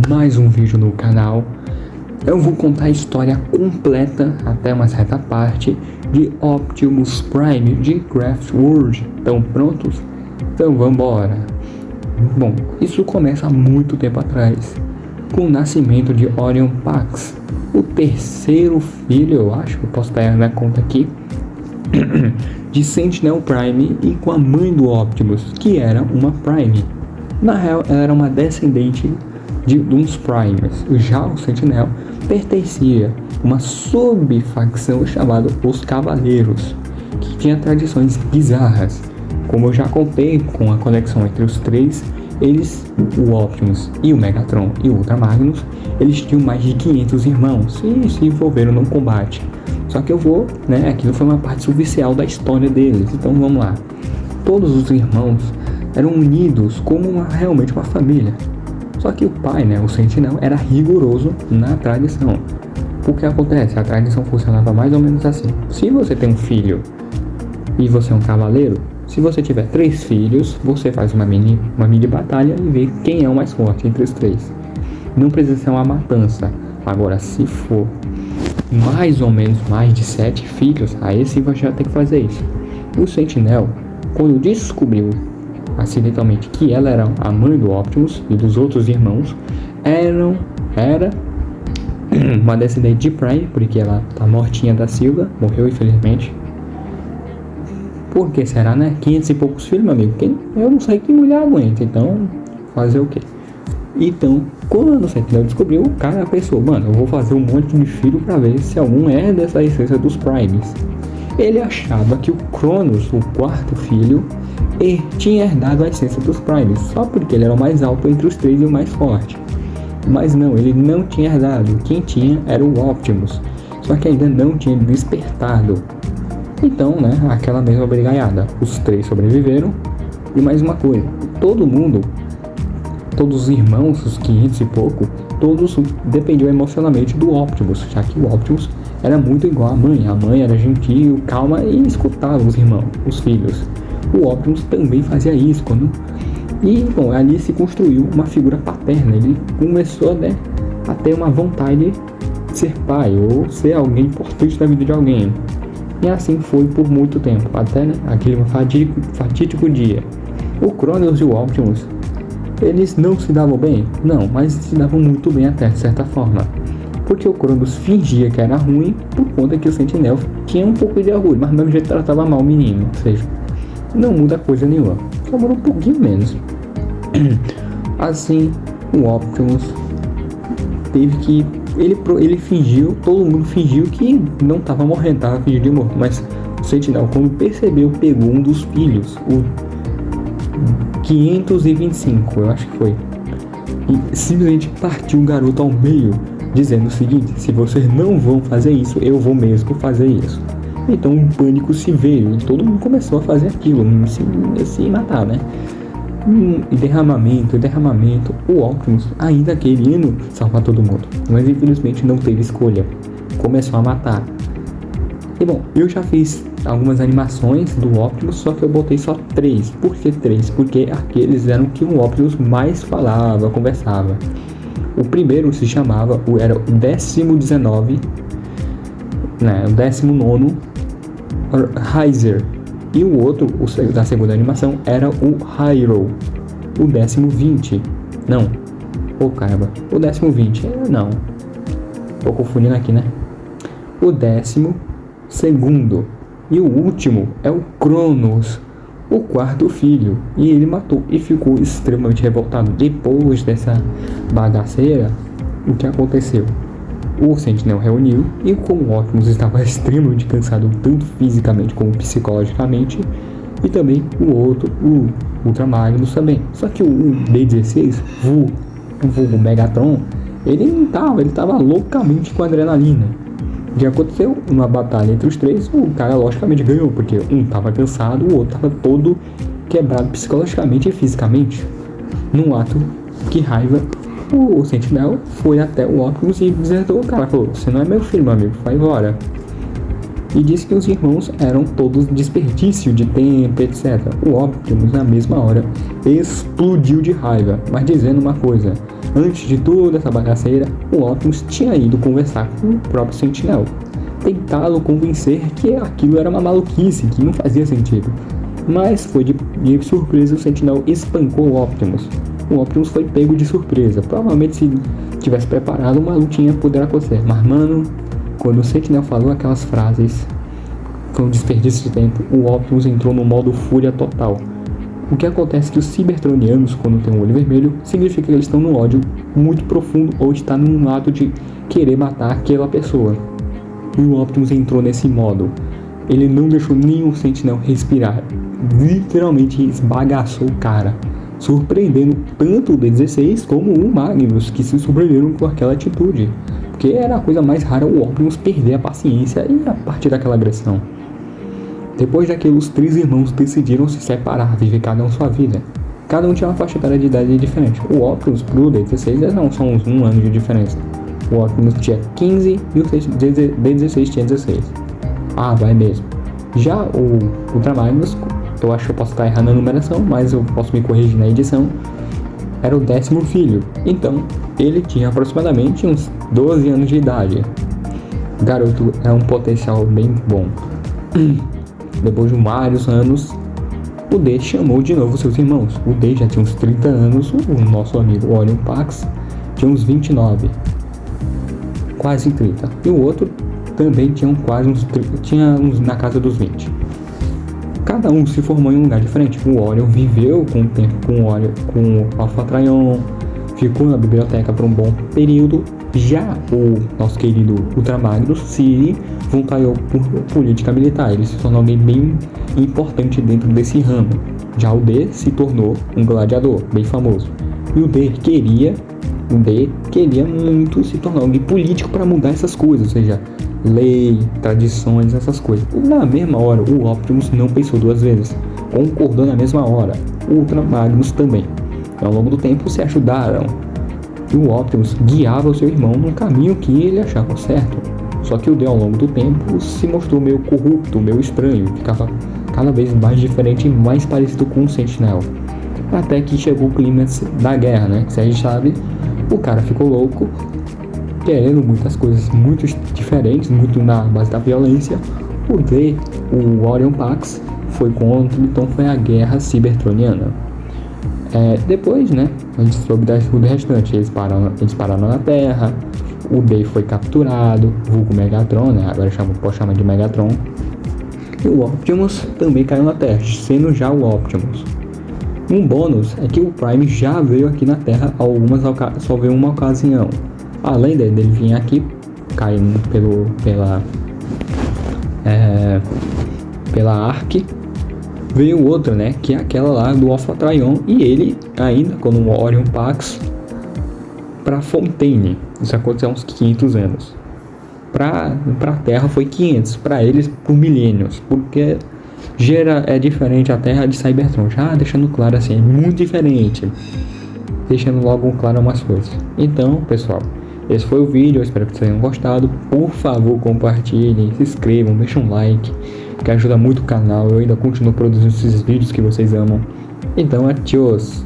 mais um vídeo no canal. Eu vou contar a história completa, até uma certa parte, de Optimus Prime de Craftworld. Estão prontos? Então vambora! Bom, isso começa há muito tempo atrás, com o nascimento de Orion Pax, o terceiro filho, eu acho, eu posso estar na conta aqui, de Sentinel Prime, e com a mãe do Optimus, que era uma Prime. Na real, ela era uma descendente de uns Primes. Já o Sentinel pertencia a uma subfacção chamada Os Cavaleiros, que tinha tradições bizarras. Como eu já contei com a conexão entre os três, eles, o Optimus e o Megatron e o Ultra Magnus, eles tinham mais de 500 irmãos e se envolveram num combate. Só que aquilo foi uma parte superficial da história deles, então vamos lá. Todos os irmãos eram unidos como realmente uma família. Só que o pai, o Sentinel, era rigoroso na tradição. O que acontece? A tradição funcionava mais ou menos assim. Se você tem um filho e você é um cavaleiro, se você tiver 3 filhos, você faz uma mini batalha e vê quem é o mais forte entre os 3. Não precisa ser uma matança. Agora, se for mais ou menos mais de 7 filhos, aí sim você vai ter que fazer isso. O Sentinel, quando descobriu acidentalmente que ela era a mãe do Optimus e dos outros irmãos, era uma descendente de Prime, porque ela tá mortinha da Silva, morreu infelizmente. Por que será, 500 e poucos filhos, meu amigo? Eu não sei que mulher aguenta, então fazer o quê? Então, quando o Sentinel descobriu, o cara pensou, eu vou fazer um monte de filho pra ver se algum é dessa essência dos Primes. Ele achava que o Cronos, o quarto filho, tinha herdado a essência dos Primes, só porque ele era o mais alto entre os 3 e o mais forte. Mas não, ele não tinha herdado. Quem tinha era o Optimus, só que ainda não tinha despertado. Então, aquela mesma brigaiada. Os 3 sobreviveram. E mais uma coisa, todos os irmãos, os 500 e pouco, todos dependiam emocionalmente do Optimus, já que o Optimus era muito igual à mãe. A mãe era gentil, calma e escutava os irmãos, os filhos. O Optimus também fazia isso ali se construiu uma figura paterna. Ele começou a ter uma vontade de ser pai ou ser alguém importante na vida de alguém. E assim foi por muito tempo, até aquele fatídico dia. O Cronos e o Optimus, eles não se davam bem? Não, mas se davam muito bem até, de certa forma. Porque o Cronos fingia que era ruim por conta que o Sentinel tinha um pouco de orgulho, mas do mesmo jeito tratava mal o menino. Ou seja, não muda coisa nenhuma, só muda um pouquinho menos. Assim, o Optimus teve que... Ele fingiu, todo mundo fingiu que não estava morrendo, estava fingindo de morto. Mas o Sentinel, quando percebeu, pegou um dos filhos, o 525, eu acho que foi, e simplesmente partiu o garoto ao meio, dizendo o seguinte: se vocês não vão fazer isso, eu vou mesmo fazer isso. Então um pânico se veio e todo mundo começou a fazer aquilo, se matar, E derramamento, o Optimus ainda querendo salvar todo mundo, mas infelizmente não teve escolha, começou a matar. E bom, eu já fiz algumas animações do Optimus, só que eu botei só 3. Por que 3? Porque aqueles eram que o Optimus mais falava, conversava. O primeiro se chamava, era o 19º, o 19º Raizer. E o outro, da segunda animação, era o Hyro, o 10º. Não. Caramba. O 10º. Não. Tô confundindo aqui, O 10º. E o último é o Cronos, o quarto filho. E ele matou e ficou extremamente revoltado. Depois dessa bagaceira, o que aconteceu? O Sentinel reuniu e, como o Optimus estava extremamente cansado, tanto fisicamente como psicologicamente, e também o Ultra Magnus também. Só que o B16, o vulgo Megatron, ele estava loucamente com adrenalina. O que aconteceu? Numa batalha entre os 3, o cara logicamente ganhou, porque um estava cansado, o outro estava todo quebrado psicologicamente e fisicamente. Num ato, que raiva, o Sentinel foi até o Optimus e desertou o cara. Falou: você não é meu filho, meu amigo, vai embora. E disse que os irmãos eram todos desperdício de tempo, etc. O Optimus, na mesma hora, explodiu de raiva, mas dizendo uma coisa: Antes de toda essa bagaceira, o Optimus tinha ido conversar com o próprio Sentinel, tentá-lo convencer que aquilo era uma maluquice, que não fazia sentido. Mas foi de surpresa, o Sentinel espancou o Optimus. O Optimus foi pego de surpresa. Provavelmente se tivesse preparado, uma lutinha poderia acontecer. Mas mano, quando o Sentinel falou aquelas frases, foi um desperdício de tempo. O Optimus entrou no modo fúria total. O que acontece é que os Cybertronianos, quando tem um olho vermelho, significa que eles estão num ódio muito profundo ou está num lado de querer matar aquela pessoa. E o Optimus entrou nesse modo. Ele não deixou nenhum Sentinel respirar. Literalmente esbagaçou o cara, surpreendendo tanto o D16 como o Magnus, que se surpreenderam com aquela atitude. Porque era a coisa mais rara o Optimus perder a paciência e a partir daquela agressão. Depois daquilo, os três irmãos decidiram se separar, viver cada um sua vida. Cada um tinha uma faixa etária de idade diferente. O Optimus pro D16 não são uns 1 ano de diferença. O Optimus tinha 15 e o D16 tinha 16. Ah, vai mesmo. Já o Ultramagnus, eu acho que eu posso estar errando a numeração, mas eu posso me corrigir na edição, era o 10º filho. Então, ele tinha aproximadamente uns 12 anos de idade. O garoto é um potencial bem bom. Depois de vários anos, o D chamou de novo seus irmãos. O D já tinha uns 30 anos, o nosso amigo Orion Pax tinha uns 29, quase 30. E o outro também tinha quase uns 30, tinha uns na casa dos 20. Cada um se formou em um lugar diferente. O Orion viveu com o tempo com o Alpha Trion, ficou na biblioteca por um bom período. Já o nosso querido Ultramagnus se voluntariou por política militar. Ele se tornou alguém bem importante dentro desse ramo. Já o D se tornou um gladiador bem famoso. E o D queria muito se tornar alguém político para mudar essas coisas, ou seja, lei, tradições, essas coisas. Na mesma hora, o Optimus não pensou duas vezes, concordou na mesma hora. O Ultramagnus também. Ao longo do tempo se ajudaram. E o Optimus guiava o seu irmão no caminho que ele achava certo. Só que o D, ao longo do tempo, se mostrou meio corrupto, meio estranho, ficava cada vez mais diferente e mais parecido com o Sentinel. Até que chegou o clímax da guerra, né? Se a gente sabe, o cara ficou louco, querendo muitas coisas muito diferentes, muito na base da violência. O D, o Orion Pax, foi contra, então foi a guerra cybertroniana. Depois, né, a gente soube do restante. Eles pararam na Terra, o D foi capturado, vulgo Megatron, né, agora pode chamar de Megatron. E o Optimus também caiu na Terra, sendo já o Optimus. Um bônus é que o Prime já veio aqui na Terra só veio uma ocasião. Além dele vir aqui, caindo pela Ark, veio outra, né, que é aquela lá do Alpha Trion, e ele ainda, quando o Orion Pax, pra Fontaine. Isso aconteceu há uns 500 anos. Pra Terra foi 500, pra eles por milênios, porque é diferente a Terra de Cybertron, já deixando claro assim, é muito diferente, deixando logo claro umas coisas. Então, pessoal, esse foi o vídeo, eu espero que vocês tenham gostado. Por favor, compartilhem, se inscrevam, deixem um like, que ajuda muito o canal. Eu ainda continuo produzindo esses vídeos que vocês amam. Então, adiós!